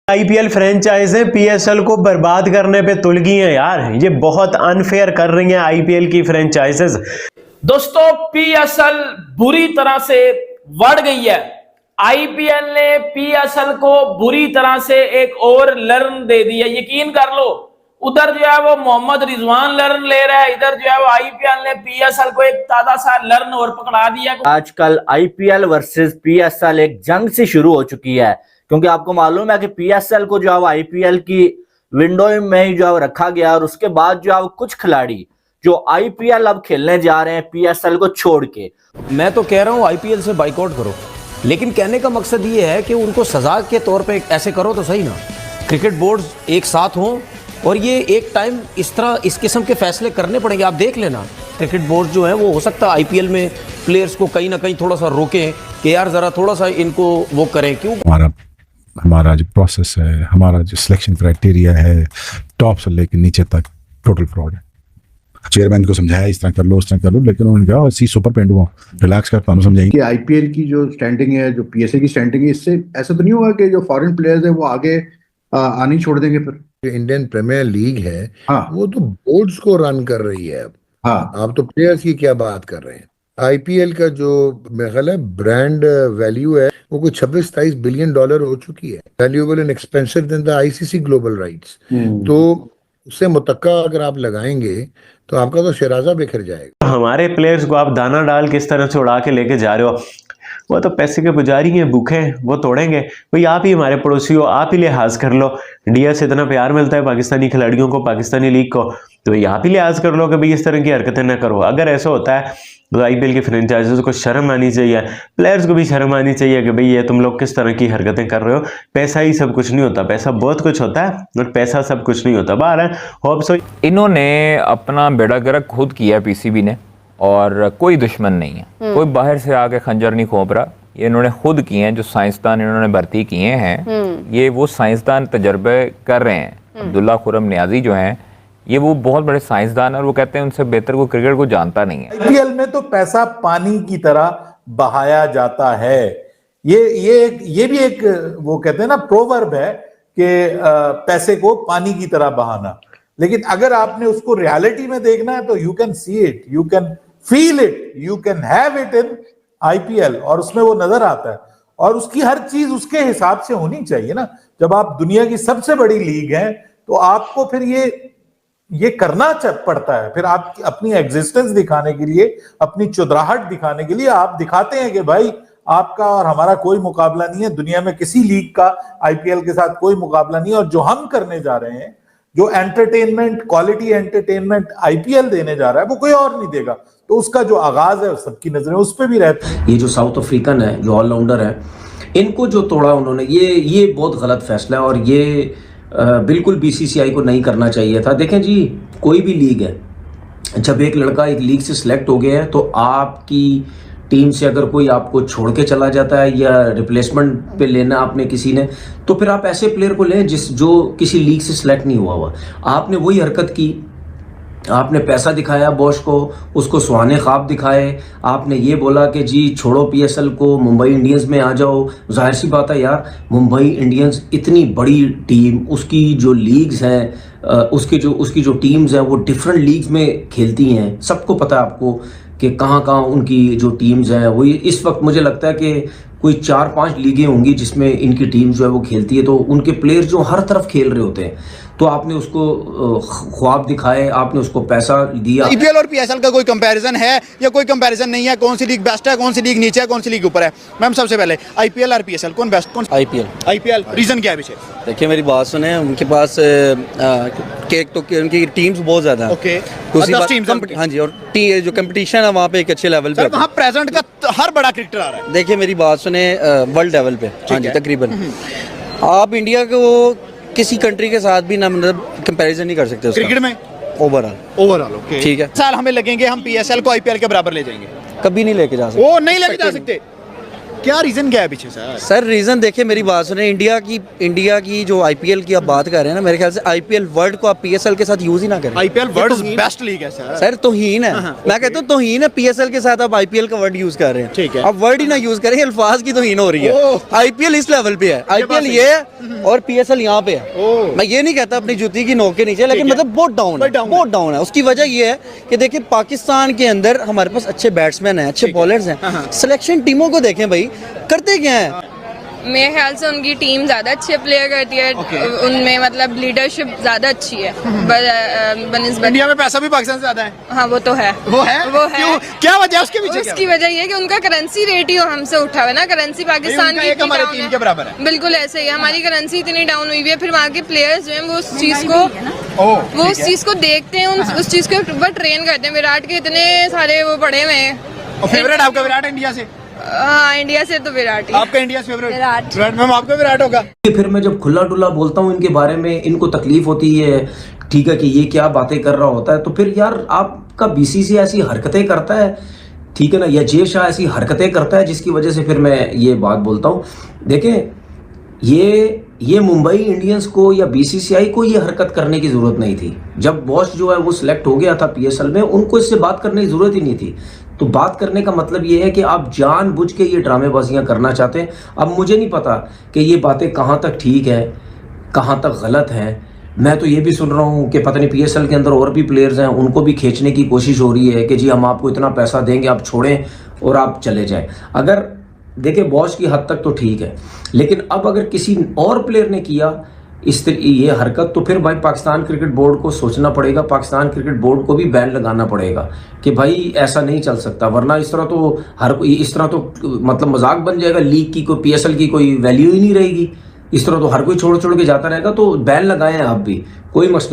IPL franchise PSL को बर्बाद करने पे तुल गई हैं यार। ये बहुत अनफेयर कर रही हैं आईपीएल की फ्रेंचाइजेस। दोस्तों पीएसएल बुरी तरह से बढ़ गई है। आईपीएल ने पीएसएल को बुरी तरह से एक और लर्न दे दी है। यकीन कर लो, उधर जो है वो मोहम्मद रिजवान लर्न ले रहा है, इधर जो है वो आईपीएल ने पीएसएल को एक ताजा सा लर्न और पकड़ा दिया। आजकल आईपीएल वर्सेस पीएसएल एक जंग सी शुरू हो चुकी है, क्योंकि आपको मालूम है कि पीएसएल को जो है आईपीएल की विंडो में ही जो है रखा गया, और उसके बाद जो है कुछ खिलाड़ी जो आईपीएल अब खेलने जा रहे हैं पीएसएल को छोड़ के। मैं तो कह रहा हूं आईपीएल से बाइकआउट करो, लेकिन कहने का मकसद ये है कि उनको सजा के तौर पे ऐसे करो तो सही ना। क्रिकेट बोर्ड एक साथ हों और ये एक टाइम इस तरह इस किस्म के फैसले करने पड़ेंगे। आप देख लेना, क्रिकेट बोर्ड जो है वो हो सकता है आईपीएल में प्लेयर्स को कहीं ना कहीं थोड़ा सा रोकें कि यार ज़रा थोड़ा सा इनको वो करें। क्यों? हमारा जो प्रोसेस है, हमारा जो सिलेक्शन क्राइटेरिया है, टॉप से लेकर नीचे तक टोटल फ्रॉड है। चेयरमैन को समझाया इस तरह कर लो, उस तरह कर लो, लेकिन उन्होंने कहा सी सुपर पेंट हुआ, रिलैक्स कर, हम समझाएंगे कि आईपीएल की जो स्टैंडिंग है, जो पीएसए की स्टैंडिंग है, इससे ऐसा तो नहीं होगा कि जो फॉरेन प्लेयर्स है वो आगे आनी छोड़ देंगे। फिर इंडियन प्रीमियर लीग है, हाँ, वो तो बोर्ड्स को रन कर रही है अब। हाँ, आप तो प्लेयर्स की क्या बात कर रहे हैं। आईपीएल का जो मेरा ख्याल है ब्रांड वैल्यू है वो कोई 26-27 बिलियन डॉलर हो चुकी है, valuable and expensive than the ICC global rights. तो उससे मुतक्का अगर आप लगाएंगे तो आपका तो शराजा बिखर जाएगा। हमारे प्लेयर्स को आप दाना डाल किस तरह से उड़ा के लेके जा रहे हो। वो तो पैसे के पुजारी हैं, भूखे हैं, वो तोड़ेंगे। भाई आप ही हमारे पड़ोसी हो, आप ही लिहाज कर लो। इंडिया से इतना प्यार मिलता है पाकिस्तानी खिलाड़ियों को, पाकिस्तानी लीग को, तो भाई आप ही लिहाज कर लो कि भाई इस तरह की हरकतें ना करो। अगर ऐसा होता है तो आईपीएल की फ्रेंचाइजीज को शर्म आनी चाहिए, प्लेयर्स को भी शर्म आनी चाहिए कि भाई ये तुम लोग किस तरह की हरकतें कर रहे हो। पैसा ही सब कुछ नहीं होता, पैसा बहुत कुछ होता है और पैसा सब कुछ नहीं होता। बाहर होप सो इन्होंने अपना बेड़ा गर्क खुद किया पीसीबी ने, और कोई दुश्मन नहीं है, कोई बाहर से आके खंजर नहीं खोप रहा। ये इन्होंने खुद किए हैं। जो साइंसदान इन्होंने भर्ती किए हैं, ये वो साइंसदान तजर्बे कर रहे हैं। अब्दुल्ला खुरम नियाजी जो हैं, ये वो बहुत बड़े साइंसदान है, और वो कहते हैं उनसे बेहतर कोई क्रिकेट को जानता नहीं है। आईपीएल में तो पैसा पानी की तरह बहाया जाता है। ये भी एक वो कहते हैं ना प्रोवर्ब है कि पैसे को पानी की तरह बहाना। लेकिन अगर आपने उसको रियलिटी में देखना है तो you can see it, you can feel it, you can have it in IPL, और उसमें वो नजर आता है। और उसकी हर चीज उसके हिसाब से होनी चाहिए ना। जब आप दुनिया की सबसे बड़ी लीग हैं तो आपको फिर ये करना पड़ता है। फिर आप अपनी एग्जिस्टेंस दिखाने के लिए, अपनी चुदराहट दिखाने के लिए आप दिखाते हैं कि भाई आपका और हमारा कोई मुकाबला नहीं है। दुनिया में किसी लीग का आईपीएल के साथ कोई मुकाबला नहीं है। और जो हम करने जा रहे हैं, जो एंटरटेनमेंट, क्वालिटी एंटरटेनमेंट आईपीएल देने जा रहा है, वो कोई और नहीं देगा। तो उसका जो आगाज है सबकी नजरें उस पर भी रहती है। ये जो साउथ अफ्रीकन है, जो ऑलराउंडर है, इनको जो तोड़ा उन्होंने, ये बहुत गलत फैसला है, और ये बिल्कुल बीसीसीआई को नहीं करना चाहिए था। देखें जी, कोई भी लीग है, जब एक लड़का एक लीग से सिलेक्ट हो गया है तो आपकी टीम से अगर कोई आपको छोड़ के चला जाता है या रिप्लेसमेंट पे लेना आपने किसी ने, तो फिर आप ऐसे प्लेयर को लें जो किसी लीग से सिलेक्ट नहीं हुआ। आपने वही हरकत की, आपने पैसा दिखाया बॉस को, उसको सुहाने ख्वाब दिखाए, आपने ये बोला कि जी छोड़ो पीएसएल को, मुंबई इंडियंस में आ जाओ। जाहिर सी बात है यार, मुंबई इंडियंस इतनी बड़ी टीम, उसकी जो लीग्स हैं, उसकी जो टीम्स हैं वो डिफरेंट लीग्स में खेलती हैं। सबको पता है आपको कि कहाँ उनकी जो टीम्स हैं वो इस वक्त मुझे लगता है कि कोई 4-5 लीगें होंगी जिसमें इनकी टीम जो है वो खेलती है। तो उनके प्लेयर जो हर तरफ खेल रहे होते हैं, तो आपने उसको ख्वाब दिखाए, आपने उसको पैसा दिया। आईपीएल और पीएसएल का कोई कंपैरिजन है या कोई कंपैरिजन नहीं है? कौन सी लीग बेस्ट है, कौन सी लीग नीचे है, कौन सी लीग ऊपर है? मैम सबसे पहले आईपीएल और पीएसएल कौन बेस्ट? कौन? आईपीएल। रीजन क्या है पीछे? देखिए मेरी बात सुने, उनके पास उनकी टीम्स बहुत ज्यादा है। ओके, हाँ जी, और जो कंपटीशन है वहाँ पे एक अच्छे लेवल पे। वहाँ प्रेजेंट का हर बड़ा क्रिकेटर आ रहा है। देखिए मेरी बात सुने, वर्ल्ड लेवल पे, हाँ जी तकरीबन आप इंडिया को किसी कंट्री के साथ भी ना मतलब कंपैरिजन नहीं कर सकते क्रिकेट में ओवरऑल। ओके, ठीक है। साल हमें लगेंगे हम पीएसएल को आईपीएल के बराबर ले जाएंगे? कभी नहीं लेके जा सकते। वो नहीं लेके जा सकते। क्या रीजन क्या है पीछे सर? सर रीजन देखिए, मेरी बात सुने, इंडिया की जो आईपीएल की आप बात कर रहे हैं ना, मेरे ख्याल से आईपीएल वर्ड को आप पीएसएल के साथ यूज ही ना करें। आईपीएल वर्ल्ड बेस्ट लीग है सर। सर तौहीन है, मैं कहता हूँ तौहीन है, पीएसएल के साथ आप आईपीएल का वर्ड यूज कर रहे हैं। ठीक है। आप वर्ड ही ना यूज करें, अल्फाज की तौहीन हो रही है। आईपीएल इस लेवल पे है, आईपीएल ये है और पीएसएल यहाँ पे है। मैं ये नहीं कहता अपनी जूती की नोक के नीचे, लेकिन मतलब बहुत डाउन है। उसकी वजह ये है कि देखिए पाकिस्तान के अंदर हमारे पास अच्छे बैट्समैन हैं, अच्छे बॉलर्स हैं, सिलेक्शन टीमों को देखें भाई, करते क्या है। मेरे ख्याल से उनकी टीम ज्यादा अच्छे प्लेयर करती है, उनमें मतलब लीडरशिप ज्यादा अच्छी है। इंडिया में पैसा भी पाकिस्तान से ज्यादा है। हाँ वो तो है, वो है। क्या वजह है उसके पीछे? उसकी वजह ये है कि उनका करेंसी रेट ही हमसे उठा हुआ है ना, करेंसी पाकिस्तान की हमारे टीम के बराबर है। बिल्कुल ऐसे ही है, हमारी करेंसी इतनी डाउन हुई है, फिर वहाँ के प्लेयर्स जो है वो उस चीज को देखते हैं, उस चीज के ऊपर ट्रेन करते हैं। विराट के इतने सारे वो पड़े हुए हैं। फेवरेट आपका विराट इंडिया से? हाँ इंडिया से तो विराट ही। आपका इंडिया से फेवरेट? विराट मैम, आपका विराट होगा? फिर मैं जब खुला डुला बोलता हूँ इनके बारे में, इनको तकलीफ होती है, ठीक है, कि ये क्या बातें कर रहा होता है, तो फिर यार आपका बीसीसीआई ऐसी हरकतें करता है, ठीक है ना, या जय शाह ऐसी हरकतें करता है जिसकी वजह से फिर मैं ये बात बोलता हूँ। देखें, ये मुंबई इंडियंस को या बीसीसीआई को ये हरकत करने की जरूरत नहीं थी। जब बॉस जो है वो सिलेक्ट हो गया था पीएसएल में, उनको इससे बात करने की जरूरत ही नहीं थी। तो बात करने का मतलब ये है कि आप जानबूझ के ये ड्रामेबाजियां करना चाहते हैं। अब मुझे नहीं पता कि ये बातें कहाँ तक ठीक है, कहाँ तक गलत है। मैं तो ये भी सुन रहा हूँ कि पता नहीं पीएसएल के अंदर और भी प्लेयर्स हैं, उनको भी खींचने की कोशिश हो रही है कि जी हम आपको इतना पैसा देंगे, आप छोड़ें और आप चले जाएं। अगर देखिए बॉस की हद तक तो ठीक है, लेकिन अब अगर किसी और प्लेयर ने किया ये हरकत, तो फिर भाई पाकिस्तान क्रिकेट बोर्ड को सोचना पड़ेगा, पाकिस्तान क्रिकेट बोर्ड को भी बैन लगाना पड़ेगा कि भाई ऐसा नहीं चल सकता, वरना इस तरह तो मतलब मजाक बन जाएगा। लीग की कोई पीएसएल की कोई वैल्यू ही नहीं रहेगी। इस तरह तो हर कोई छोड़ के जाता रहेगा। तो बैन लगाएं आप भी, कोई मसला